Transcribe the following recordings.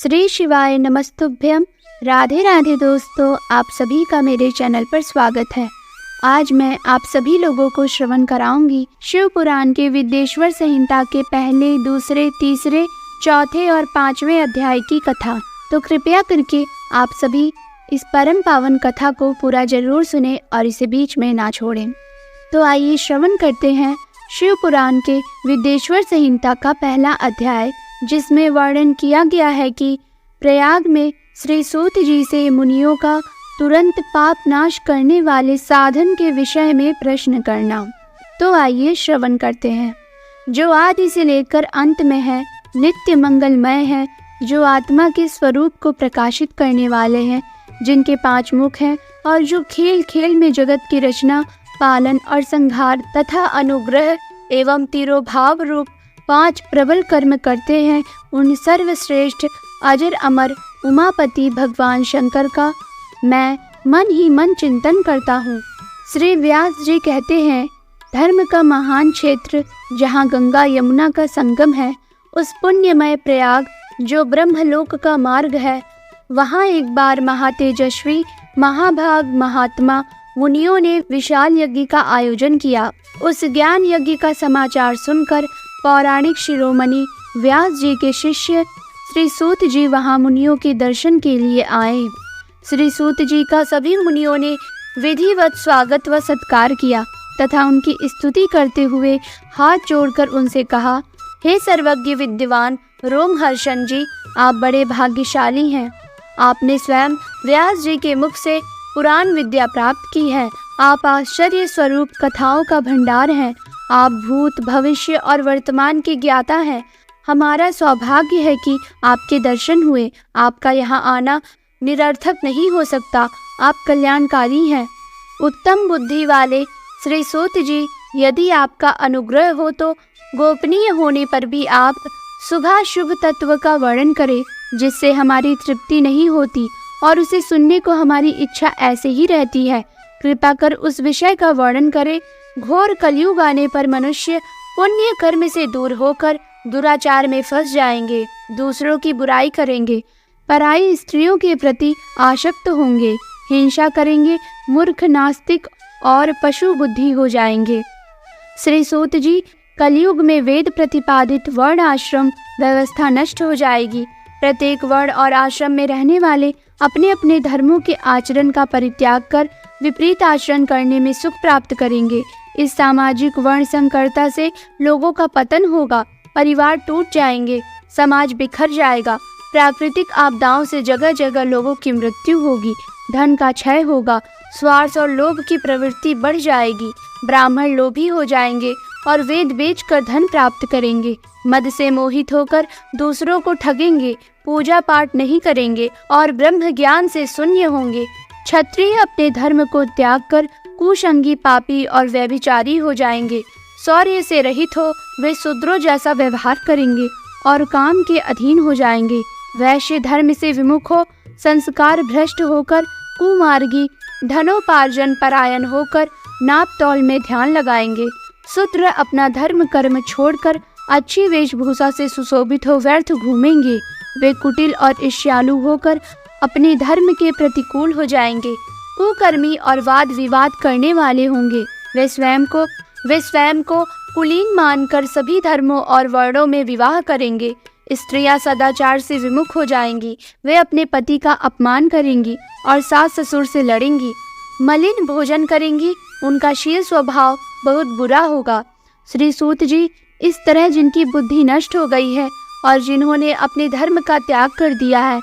श्री शिवाय नमस्तुभ्यम। राधे राधे दोस्तों, आप सभी का मेरे चैनल पर स्वागत है। आज मैं आप सभी लोगों को श्रवण कराऊंगी शिव पुराण के विद्येश्वर संहिता के पहले, दूसरे, तीसरे, चौथे और पांचवें अध्याय की कथा। तो कृपया करके आप सभी इस परम पावन कथा को पूरा जरूर सुने और इसे बीच में ना छोड़ें। तो आइए श्रवण करते हैं शिव पुराण के विद्येश्वर संहिता का पहला अध्याय, जिसमें वर्णन किया गया है कि प्रयाग में श्री सूत जी से मुनियों का तुरंत पाप नाश करने वाले साधन के विषय में प्रश्न करना। तो आइए श्रवण करते हैं। जो आदि से लेकर अंत में है, नित्य मंगलमय है, जो आत्मा के स्वरूप को प्रकाशित करने वाले हैं, जिनके 5 मुख हैं और जो खेल खेल में जगत की रचना, पालन और संहार तथा अनुग्रह एवं तिरोभाव रूप 5 प्रबल कर्म करते हैं, उन सर्वश्रेष्ठ अजर अमर उमापति भगवान शंकर का मैं मन ही मन चिंतन करता हूँ। श्री व्यास जी कहते हैं, धर्म का महान क्षेत्र जहाँ गंगा यमुना का संगम है, उस पुण्यमय प्रयाग जो ब्रह्मलोक का मार्ग है, वहाँ एक बार महातेजस्वी महाभाग महात्मा मुनियों ने विशाल यज्ञ का आयोजन किया। उस ज्ञान यज्ञ का समाचार सुनकर पौराणिक शिरोमणि व्यास जी के शिष्य श्री सूत जी वहाँ मुनियों के दर्शन के लिए आए। श्री सूत जी का सभी मुनियों ने विधिवत स्वागत व सत्कार किया तथा उनकी स्तुति करते हुए हाथ जोड़कर उनसे कहा, हे सर्वज्ञ विद्वान रोमहर्षण जी, आप बड़े भाग्यशाली हैं। आपने स्वयं व्यास जी के मुख से पुराण विद्या प्राप्त की है। आप आश्चर्य स्वरूप कथाओं का भंडार हैं। आप भूत, भविष्य और वर्तमान के ज्ञाता हैं। हमारा सौभाग्य है कि आपके दर्शन हुए। आपका यहाँ आना निरर्थक नहीं हो सकता। आप कल्याणकारी हैं। उत्तम बुद्धि वाले श्री सूत जी, यदि आपका अनुग्रह हो तो गोपनीय होने पर भी आप शुभाशुभ तत्व का वर्णन करें, जिससे हमारी तृप्ति नहीं होती और उसे सुनने को हमारी इच्छा ऐसे ही रहती है। कृपा कर उस विषय का वर्णन करें। घोर कलयुग आने पर मनुष्य पुण्य कर्म से दूर होकर दुराचार में फंस जाएंगे, दूसरों की बुराई करेंगे, पराई स्त्रियों के प्रति आसक्त होंगे, हिंसा करेंगे, मूर्ख, नास्तिक और पशु बुद्धि हो जाएंगे। श्री सूत जी, कलयुग में वेद प्रतिपादित वर्ण आश्रम व्यवस्था नष्ट हो जाएगी। प्रत्येक वर्ण और आश्रम में रहने वाले अपने अपने धर्मों के आचरण का परित्याग कर विपरीत आचरण करने में सुख प्राप्त करेंगे। इस सामाजिक वर्ण संकरता से लोगों का पतन होगा, परिवार टूट जाएंगे, समाज बिखर जाएगा, प्राकृतिक आपदाओं से जगह जगह लोगों की मृत्यु होगी, धन का क्षय होगा, स्वार्थ और लोभ की प्रवृत्ति बढ़ जाएगी, ब्राह्मण लोभी हो जाएंगे और वेद बेचकर धन प्राप्त करेंगे, मद से मोहित होकर दूसरों को ठगेंगे, पूजा पाठ नहीं करेंगे और ब्रह्म ज्ञान से शून्य होंगे। क्षत्रिय अपने धर्म को त्याग कर कुसंगी, पापी और व्यभिचारी हो जाएंगे। शौर्य से रहित हो वे शूद्रों जैसा व्यवहार करेंगे और काम के अधीन हो जाएंगे। वैश्य धर्म से विमुख हो संस्कार भ्रष्ट होकर कुमार्गी, धनोपार्जन परायण होकर नाप तौल में ध्यान लगाएंगे। शूद्र अपना धर्म कर्म छोड़कर अच्छी वेशभूषा से सुशोभित हो व्यर्थ घूमेंगे। वे कुटिल और ईर्ष्यालु होकर अपने धर्म के प्रतिकूल हो जाएंगे। कुकर्मी और वाद विवाद करने वाले होंगे। वे स्वयं को कुलीन मानकर सभी धर्मों और वर्णों में विवाह करेंगे। स्त्रियां सदाचार से विमुख हो जाएंगी। वे अपने पति का अपमान करेंगी और सास ससुर से लड़ेंगी। मलिन भोजन करेंगी। उनका शील स्वभाव बहुत बुरा होगा। श्री सूत जी, इस तरह जिनकी बुद्धि नष्ट हो गई है और जिन्होंने अपने धर्म का त्याग कर दिया है,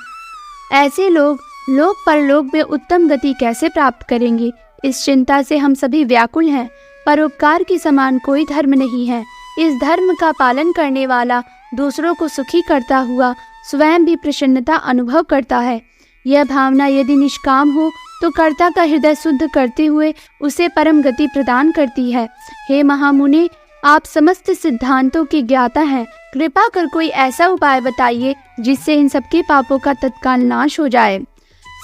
ऐसे लोग लोक परलोक में उत्तम गति कैसे प्राप्त करेंगे? इस चिंता से हम सभी व्याकुल हैं। परोपकार के समान कोई धर्म नहीं है। इस धर्म का पालन करने वाला दूसरों को सुखी करता हुआ स्वयं भी प्रसन्नता अनुभव करता है। यह भावना यदि निष्काम हो तो कर्ता का हृदय शुद्ध करते हुए उसे परम गति प्रदान करती है। हे महामुने, आप समस्त सिद्धांतों के ज्ञाता हैं। कृपा कर कोई ऐसा उपाय बताइए जिससे इन सबके पापों का तत्काल नाश हो जाए।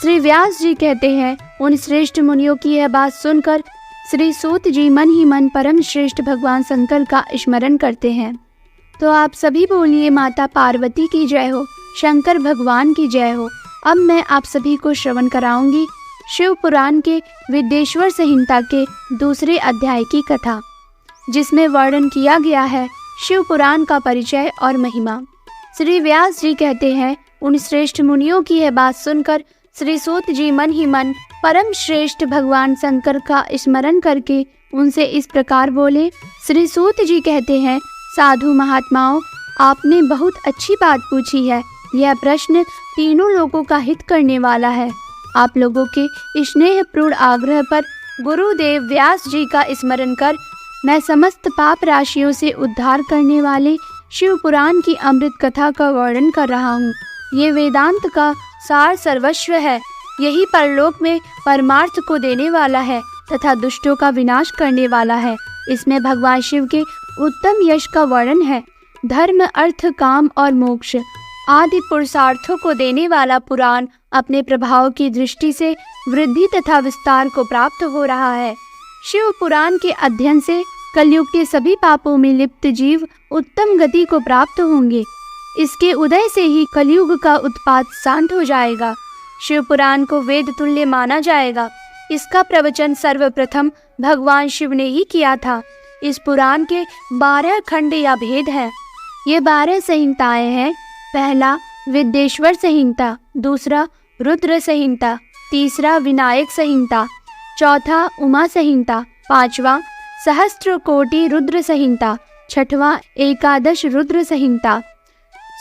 श्री व्यास जी कहते हैं, उन श्रेष्ठ मुनियों की यह बात सुनकर श्री सूत जी मन ही मन परम श्रेष्ठ भगवान शंकर का स्मरण करते हैं। तो आप सभी बोलिए, माता पार्वती की जय हो। शंकर भगवान की जय हो। अब मैं आप सभी को श्रवण कराऊंगी शिव पुराण के विद्येश्वर संहिता के दूसरे अध्याय की कथा, जिसमें वर्णन किया गया है शिव पुराण का परिचय और महिमा। श्री व्यास जी कहते हैं, उन श्रेष्ठ मुनियों की यह बात सुनकर श्री सूत जी मन ही मन परम श्रेष्ठ भगवान शंकर का स्मरण करके उनसे इस प्रकार बोले। श्री सूत जी कहते हैं, साधु महात्माओं, आपने बहुत अच्छी बात पूछी है। यह प्रश्न तीनों लोगों का हित करने वाला है। आप लोगों के स्नेहपूर्ण आग्रह पर गुरुदेव व्यास जी का स्मरण कर मैं समस्त पाप राशियों से उद्धार करने वाले शिव पुराण की अमृत कथा का वर्णन कर रहा हूँ। ये वेदांत का सार सर्वस्व है। यही परलोक में परमार्थ को देने वाला है तथा दुष्टों का विनाश करने वाला है। इसमें भगवान शिव के उत्तम यश का वर्णन है। धर्म, अर्थ, काम और मोक्ष आदि पुरुषार्थों को देने वाला पुराण अपने प्रभाव की दृष्टि से वृद्धि तथा विस्तार को प्राप्त हो रहा है। शिव पुराण के अध्ययन से कलयुग के सभी पापों में लिप्त जीव उत्तम गति को प्राप्त होंगे। इसके उदय से ही कलयुग का उत्पात शांत हो जाएगा। शिव पुराण को वेद तुल्य माना जाएगा। इसका प्रवचन सर्वप्रथम भगवान शिव ने ही किया था। इस पुराण के 12 खंड या भेद हैं। ये 12 संहिताएं हैं। पहला विद्येश्वर संहिता, दूसरा रुद्र संहिता, तीसरा विनायक संहिता, चौथा उमा संहिता, पांचवा सहस्त्र कोटि रुद्र संहिता, छठवां एकादश रुद्र संहिता,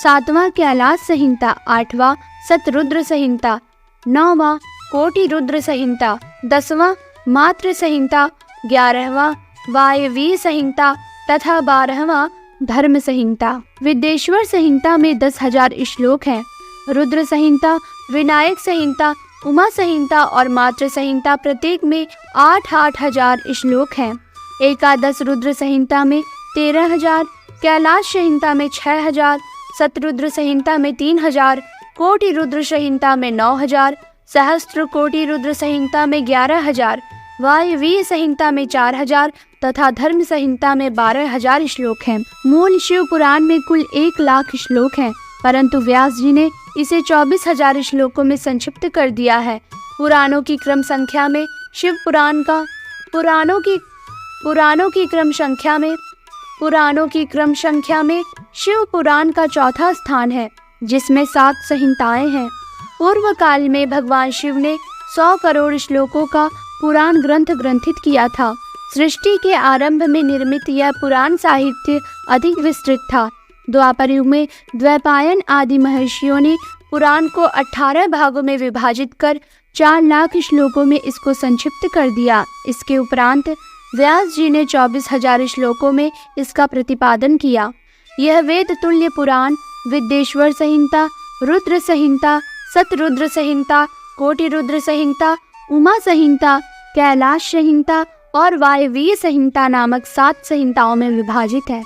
सातवां कैलाश संहिता, आठवां सतरुद्र संहिता, नौवां कोटि रुद्र संहिता, 10वां मात्र संहिता, 11वां वायवीय संहिता तथा 12वां धर्म संहिता। विद्येश्वर संहिता में 10,000 श्लोक हैं। रुद्र संहिता, विनायक संहिता, उमा संहिता और मात्र संहिता प्रत्येक में 8-8 हजार श्लोक हैं। एकादश रुद्र संहिता में 13,000, कैलाश संहिता में 6,000, सतरुद्र संहिता में 3,000, कोटि रुद्र संहिता में 9,000, सहस्त्र कोटि रुद्र संहिता में 11,000, वायवीय संहिता में 4,000 तथा धर्म संहिता में 12,000 श्लोक हैं। मूल शिव पुराण में कुल 1,00,000 श्लोक हैं, परंतु व्यास जी ने इसे 24,000 श्लोकों में संक्षिप्त कर दिया है। पुराणों की क्रम संख्या में शिव पुराण का पुराणों की क्रम संख्या में शिव पुराण का चौथा स्थान है, जिसमें 7 संहिताएं हैं। पूर्व काल में भगवान शिव ने 100 करोड़ श्लोकों का पुराण ग्रंथ ग्रंथित किया था। सृष्टि के आरंभ में निर्मित यह पुराण साहित्य अधिक विस्तृत था। द्वापर युग में द्वैपायन आदि महर्षियों ने पुराण को 18 भागों में विभाजित कर 4,00,000 श्लोकों में इसको संक्षिप्त कर दिया। इसके उपरांत व्यास जी ने 24,000 श्लोकों में इसका प्रतिपादन किया। यह वेद तुल्य पुराण विद्येश्वर संहिता, रुद्र संहिता, सतरुद्र संहिता, कोटि रुद्र संहिता, उमा संहिता, कैलाश संहिता और वायवीय संहिता नामक 7 संहिताओं में विभाजित है।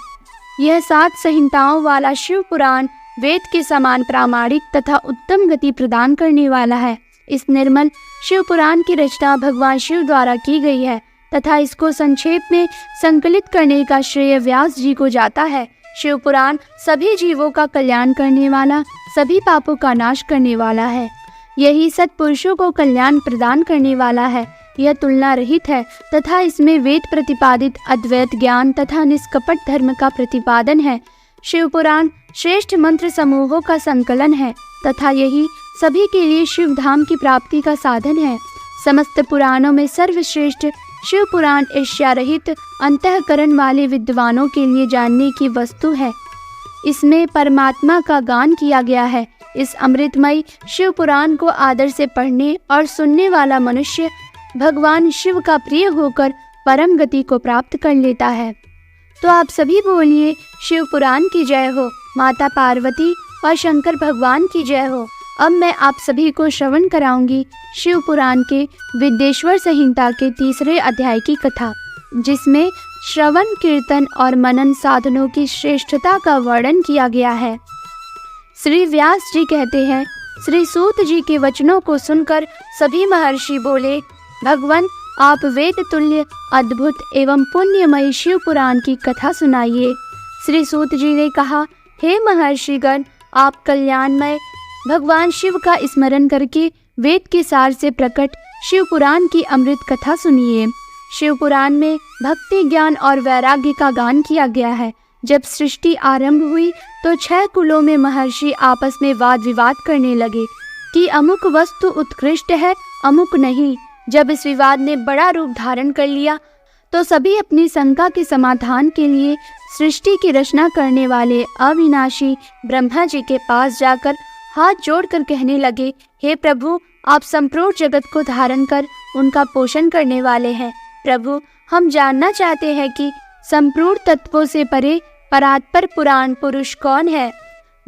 यह 7 संहिताओं वाला शिव पुराण वेद के समान प्रामाणिक तथा उत्तम गति प्रदान करने वाला है। इस निर्मल शिव पुराण की रचना भगवान शिव द्वारा की गई है तथा इसको संक्षेप में संकलित करने का श्रेय व्यास जी को जाता है। शिव पुराण सभी जीवों का कल्याण करने वाला, सभी पापों का नाश करने वाला है। यही सत्पुरुषों को कल्याण प्रदान करने वाला है। यह तुलना रहित है तथा इसमें वेद प्रतिपादित अद्वैत ज्ञान तथा निष्कपट धर्म का प्रतिपादन है। शिव पुराण श्रेष्ठ मंत्र समूहों का संकलन है तथा यही सभी के लिए शिव धाम की प्राप्ति का साधन है। समस्त पुराणों में सर्वश्रेष्ठ शिव पुराण ईर्ष्या रहित अंतःकरण वाले विद्वानों के लिए जानने की वस्तु है। इसमें परमात्मा का गान किया गया है। इस अमृतमय शिव पुराण को आदर से पढ़ने और सुनने वाला मनुष्य भगवान शिव का प्रिय होकर परम गति को प्राप्त कर लेता है। तो आप सभी बोलिए शिव पुराण की जय हो, माता पार्वती और शंकर भगवान की जय हो। अब मैं आप सभी को श्रवण कराऊंगी शिव पुराण के विद्येश्वर संहिता के 3 अध्याय की कथा, जिसमें श्रवण, कीर्तन और मनन साधनों की श्रेष्ठता का वर्णन किया गया है। श्री व्यास जी कहते हैं, श्री सूत जी के वचनों को सुनकर सभी महर्षि बोले, भगवान आप वेद तुल्य अद्भुत एवं पुण्यमयी शिव पुराण की कथा सुनाइए। श्री सूत जी ने कहा, हे महर्षिगण, आप कल्याणमय भगवान शिव का स्मरण करके वेद के सार से प्रकट शिव पुराण की अमृत कथा सुनिए। शिव पुराण में भक्ति, ज्ञान और वैराग्य का गान किया गया है। जब सृष्टि आरंभ हुई तो 6 कुलों में महर्षि आपस में वाद विवाद करने लगे कि अमुक वस्तु उत्कृष्ट है, अमुक नहीं। जब इस विवाद ने बड़ा रूप धारण कर लिया तो सभी अपनी शंका के समाधान के लिए सृष्टि की रचना करने वाले अविनाशी ब्रह्मा जी के पास जाकर हाथ जोड़कर कहने लगे, हे प्रभु, आप संपूर्ण जगत को धारण कर उनका पोषण करने वाले हैं। प्रभु, हम जानना चाहते हैं कि संपूर्ण तत्वों से परे परात्पर पुराण पुरुष कौन है।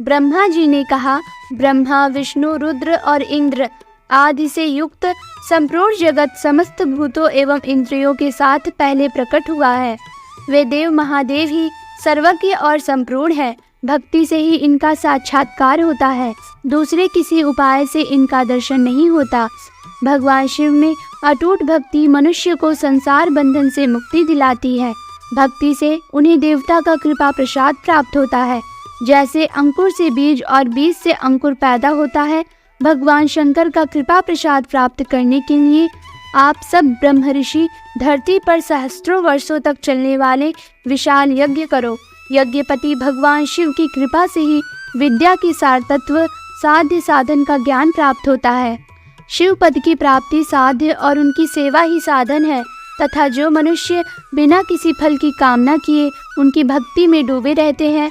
ब्रह्मा जी ने कहा, ब्रह्मा, विष्णु, रुद्र और इंद्र आदि से युक्त संपूर्ण जगत समस्त भूतों एवं इंद्रियों के साथ पहले प्रकट हुआ है। वे देव महादेव ही सर्वज्ञ और संपूर्ण है। भक्ति से ही इनका साक्षात्कार होता है, दूसरे किसी उपाय से इनका दर्शन नहीं होता। भगवान शिव में अटूट भक्ति मनुष्य को संसार बंधन से मुक्ति दिलाती है। भक्ति से उन्हें देवता का कृपा प्रसाद प्राप्त होता है। जैसे अंकुर से बीज और बीज से अंकुर पैदा होता है, भगवान शंकर का कृपा प्रसाद प्राप्त करने के लिए आप सब ब्रह्म ऋषि धरती पर सहस्त्रों वर्षों तक चलने वाले विशाल यज्ञ करो। यज्ञपति भगवान शिव की कृपा से ही विद्या की सार तत्व साध्य साधन का ज्ञान प्राप्त होता है। शिव पद की प्राप्ति साध्य और उनकी सेवा ही साधन है तथा जो मनुष्य बिना किसी फल की कामना किए उनकी भक्ति में डूबे रहते हैं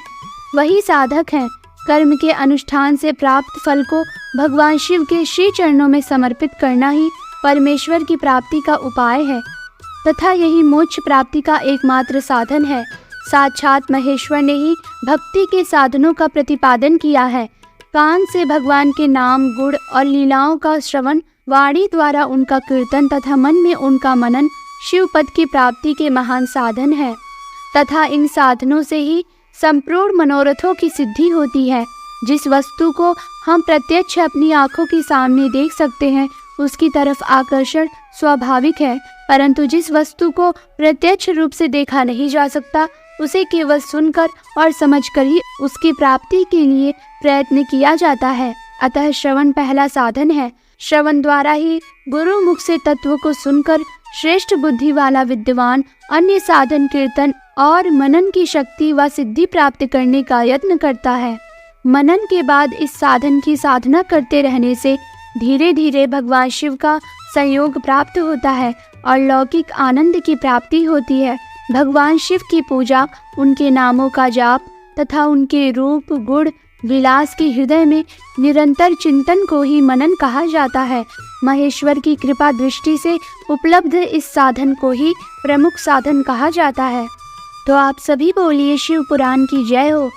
वही साधक हैं। कर्म के अनुष्ठान से प्राप्त फल को भगवान शिव के श्री चरणों में समर्पित करना ही परमेश्वर की प्राप्ति का उपाय है तथा यही मोक्ष प्राप्ति का एकमात्र साधन है। साक्षात महेश्वर ने ही भक्ति के साधनों का प्रतिपादन किया है। कान से भगवान के नाम, गुण और लीलाओं का श्रवण, वाणी द्वारा उनका कीर्तन तथा मन में उनका मनन शिव पद की प्राप्ति के महान साधन है तथा इन साधनों से ही संपूर्ण मनोरथों की सिद्धि होती है। जिस वस्तु को हम प्रत्यक्ष अपनी आंखों के सामने देख सकते हैं उसकी तरफ आकर्षण स्वाभाविक है, परंतु जिस वस्तु को प्रत्यक्ष रूप से देखा नहीं जा सकता उसे केवल सुनकर और समझकर ही उसकी प्राप्ति के लिए प्रयत्न किया जाता है। अतः श्रवण पहला साधन है। श्रवण द्वारा ही गुरु मुख से तत्व को सुनकर श्रेष्ठ बुद्धि वाला विद्वान अन्य साधन कीर्तन और मनन की शक्ति व सिद्धि प्राप्त करने का यत्न करता है। मनन के बाद इस साधन की साधना करते रहने से धीरे धीरे भगवान शिव का संयोग प्राप्त होता है और लौकिक आनंद की प्राप्ति होती है। भगवान शिव की पूजा, उनके नामों का जाप तथा उनके रूप, गुण, विलास के हृदय में निरंतर चिंतन को ही मनन कहा जाता है। महेश्वर की कृपा दृष्टि से उपलब्ध इस साधन को ही प्रमुख साधन कहा जाता है। तो आप सभी बोलिए शिव पुराण की जय हो,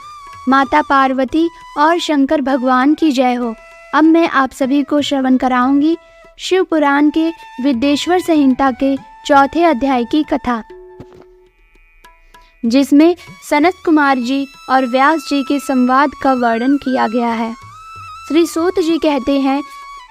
माता पार्वती और शंकर भगवान की जय हो। अब मैं आप सभी को श्रवण कराऊंगी शिव पुराण के विद्येश्वर संहिता के 4थे अध्याय की कथा, जिसमें सनत कुमार जी और व्यास जी के संवाद का वर्णन किया गया है। श्री सूत जी कहते हैं,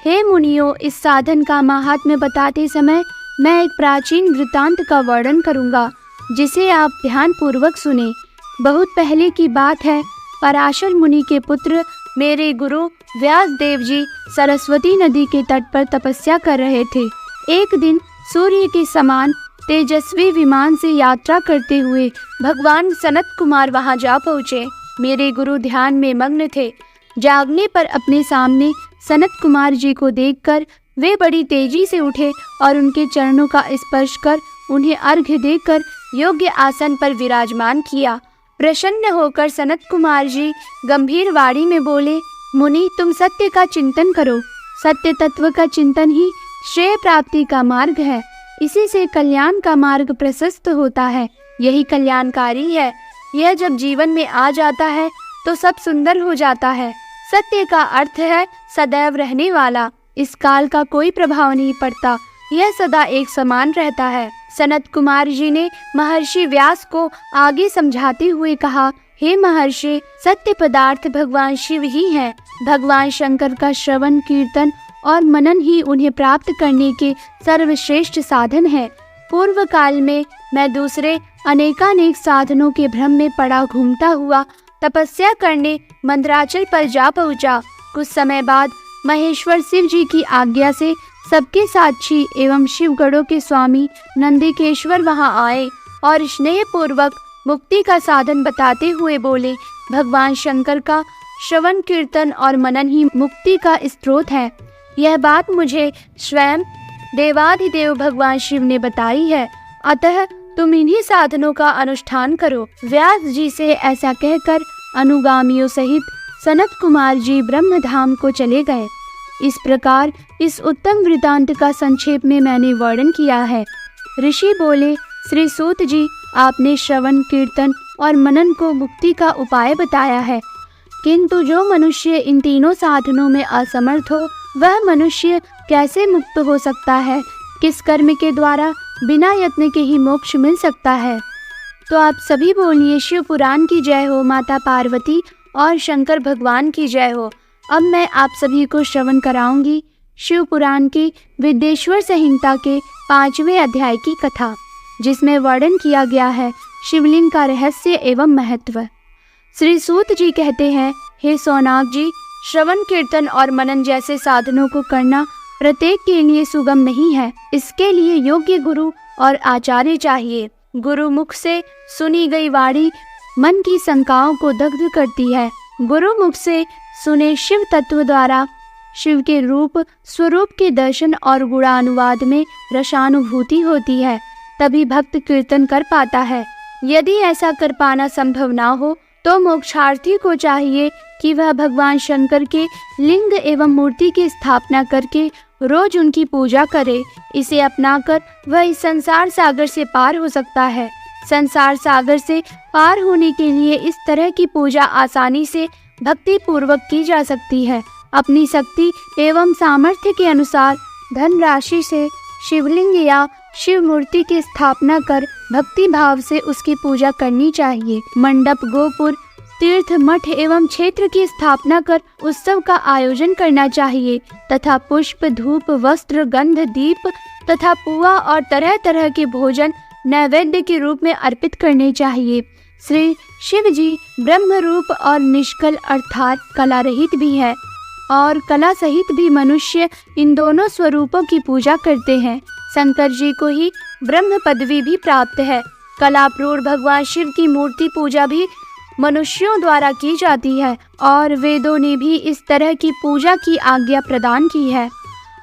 हे मुनियों, इस साधन का महात्म्य बताते समय मैं एक प्राचीन वृत्तांत का वर्णन करूंगा जिसे आप ध्यान पूर्वक सुने। बहुत पहले की बात है। पराशर मुनि के पुत्र मेरे गुरु व्यास देव जी सरस्वती नदी के तट पर तपस्या कर रहे थे। एक दिन सूर्य के समान तेजस्वी विमान से यात्रा करते हुए भगवान सनत कुमार वहां जा पहुँचे। मेरे गुरु ध्यान में मग्न थे। जागने पर अपने सामने सनत कुमार जी को देखकर वे बड़ी तेजी से उठे और उनके चरणों का स्पर्श कर उन्हें अर्घ्य देकर योग्य आसन पर विराजमान किया। प्रसन्न होकर सनत कुमार जी गंभीर वाणी में बोले, मुनि, तुम सत्य का चिंतन करो। सत्य तत्व का चिंतन ही श्रेय प्राप्ति का मार्ग है। इसी से कल्याण का मार्ग प्रशस्त होता है। यही कल्याणकारी है। यह जब जीवन में आ जाता है तो सब सुंदर हो जाता है। सत्य का अर्थ है सदैव रहने वाला। इस काल का कोई प्रभाव नहीं पड़ता। यह सदा एक समान रहता है। सनत कुमार जी ने महर्षि व्यास को आगे समझाते हुए कहा, हे महर्षि, सत्य पदार्थ भगवान शिव ही हैं। भगवान शंकर का श्रवण, कीर्तन और मनन ही उन्हें प्राप्त करने के सर्वश्रेष्ठ साधन है। पूर्व काल में मैं दूसरे अनेकानेक साधनों के भ्रम में पड़ा घूमता हुआ तपस्या करने मंदराचल पर जा पहुंचा। कुछ समय बाद महेश्वर शिव जी की आज्ञा से सबके साक्षी एवं शिवगढ़ों के स्वामी नंदिकेश्वर वहां आए और स्नेह पूर्वक मुक्ति का साधन बताते हुए बोले, भगवान शंकर का श्रवण कीर्तन और मनन ही मुक्ति का स्रोत है। यह बात मुझे स्वयं देवाधिदेव भगवान शिव ने बताई है, अतः तुम इन्हीं साधनों का अनुष्ठान करो। व्यास जी से ऐसा कहकर अनुगामियों सहित सनत कुमार जी ब्रह्मधाम को चले गए। इस प्रकार इस उत्तम वृतांत का संक्षेप में मैंने वर्णन किया है। ऋषि बोले, श्री सूत जी, आपने श्रवण कीर्तन और मनन को मुक्ति का उपाय बताया है, किंतु जो मनुष्य इन तीनों साधनों में असमर्थ हो वह मनुष्य कैसे मुक्त हो सकता है? किस कर्म के द्वारा बिना यत्न के ही मोक्ष मिल सकता है? तो आप सभी बोलिए, शिव पुराण की जय हो, माता पार्वती और शंकर भगवान की जय हो। अब मैं आप सभी को श्रवण कराऊंगी शिव पुराण की विद्येश्वर संहिता के 5वें अध्याय की कथा, जिसमें वर्णन किया गया है शिवलिंग का रहस्य एवं महत्व। श्री सूत जी कहते हैं, हे सोनाग जी, श्रवण कीर्तन और मनन जैसे साधनों को करना प्रत्येक के लिए सुगम नहीं है। इसके लिए योग्य गुरु और आचार्य चाहिए। गुरु मुख से सुनी गई वाणी मन की शंकाओं को दग्ध करती है। गुरु मुख से सुने शिव तत्व द्वारा शिव के रूप स्वरूप के दर्शन और गुणानुवाद में रसानुभूति होती है, तभी भक्त कीर्तन कर पाता है। यदि ऐसा कर पाना संभव ना हो तो मोक्षार्थी को चाहिए कि वह भगवान शंकर के लिंग एवं मूर्ति की स्थापना करके रोज उनकी पूजा करे। इसे अपनाकर वह इस संसार सागर से पार हो सकता है। संसार सागर से पार होने के लिए इस तरह की पूजा आसानी से भक्ति पूर्वक की जा सकती है। अपनी शक्ति एवं सामर्थ्य के अनुसार धन राशि से शिवलिंग या शिव मूर्ति की स्थापना कर भक्ति भाव से उसकी पूजा करनी चाहिए। मंडप, गोपुर, तीर्थ, मठ एवं क्षेत्र की स्थापना कर उत्सव का आयोजन करना चाहिए तथा पुष्प, धूप, वस्त्र, गंध, दीप तथा पुआ और तरह तरह के भोजन नैवेद्य के रूप में अर्पित करने चाहिए। श्री शिव जी ब्रह्म रूप और निष्कल अर्थात कला रहित भी है और कला सहित भी मनुष्य इन दोनों स्वरूपों की पूजा करते हैं। शंकर जी को ही ब्रह्म पदवी भी प्राप्त है। कलाप्रूढ़ भगवान शिव की मूर्ति पूजा भी मनुष्यों द्वारा की जाती है और वेदों ने भी इस तरह की पूजा की आज्ञा प्रदान की है।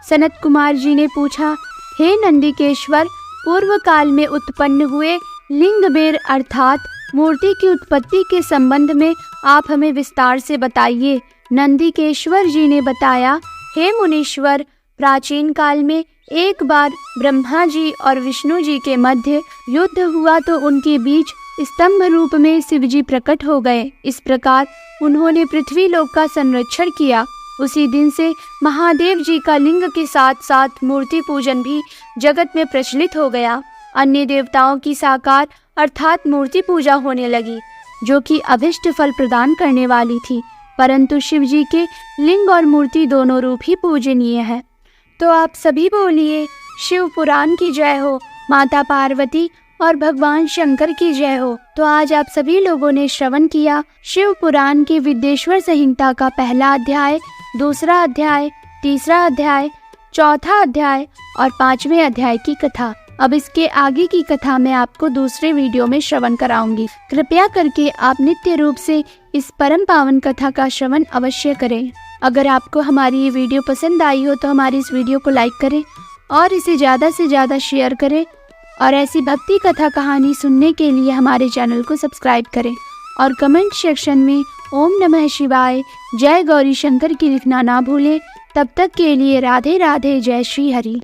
सनत कुमार जी ने पूछा, हे नंदिकेश्वर, पूर्व काल में उत्पन्न हुए लिंग बेर अर्थात मूर्ति की उत्पत्ति के संबंध में आप हमें विस्तार से बताइए। नंदिकेश्वर जी ने बताया, हे मुनीश्वर, प्राचीन काल में एक बार ब्रह्मा जी और विष्णु जी के मध्य युद्ध हुआ तो उनके बीच स्तंभ रूप में शिव जी प्रकट हो गए। इस प्रकार उन्होंने पृथ्वी लोक का संरक्षण किया। उसी दिन से महादेव जी का लिंग के साथ साथ मूर्ति पूजन भी जगत में प्रचलित हो गया। अन्य देवताओं की साकार अर्थात मूर्ति पूजा होने लगी, जो कि अभिष्ट फल प्रदान करने वाली थी, परंतु शिव जी के लिंग और मूर्ति दोनों रूप ही पूजनीय है। तो आप सभी बोलिए, शिव पुराण की जय हो, माता पार्वती और भगवान शंकर की जय हो। तो आज आप सभी लोगों ने श्रवण किया शिव पुराण की विद्येश्वर संहिता का पहला अध्याय, दूसरा अध्याय, तीसरा अध्याय, चौथा अध्याय और 5वें अध्याय की कथा। अब इसके आगे की कथा मैं आपको दूसरे वीडियो में श्रवण कराऊंगी। कृपया करके आप नित्य रूप से इस परम पावन कथा का श्रवण अवश्य करें। अगर आपको हमारी ये वीडियो पसंद आई हो तो हमारी इस वीडियो को लाइक करें और इसे ज़्यादा से ज़्यादा शेयर करें और ऐसी भक्ति कथा कहानी सुनने के लिए हमारे चैनल को सब्सक्राइब करें और कमेंट सेक्शन में ओम नमः शिवाय, जय गौरी शंकर की लिखना ना भूलें। तब तक के लिए राधे राधे, जय श्री हरि।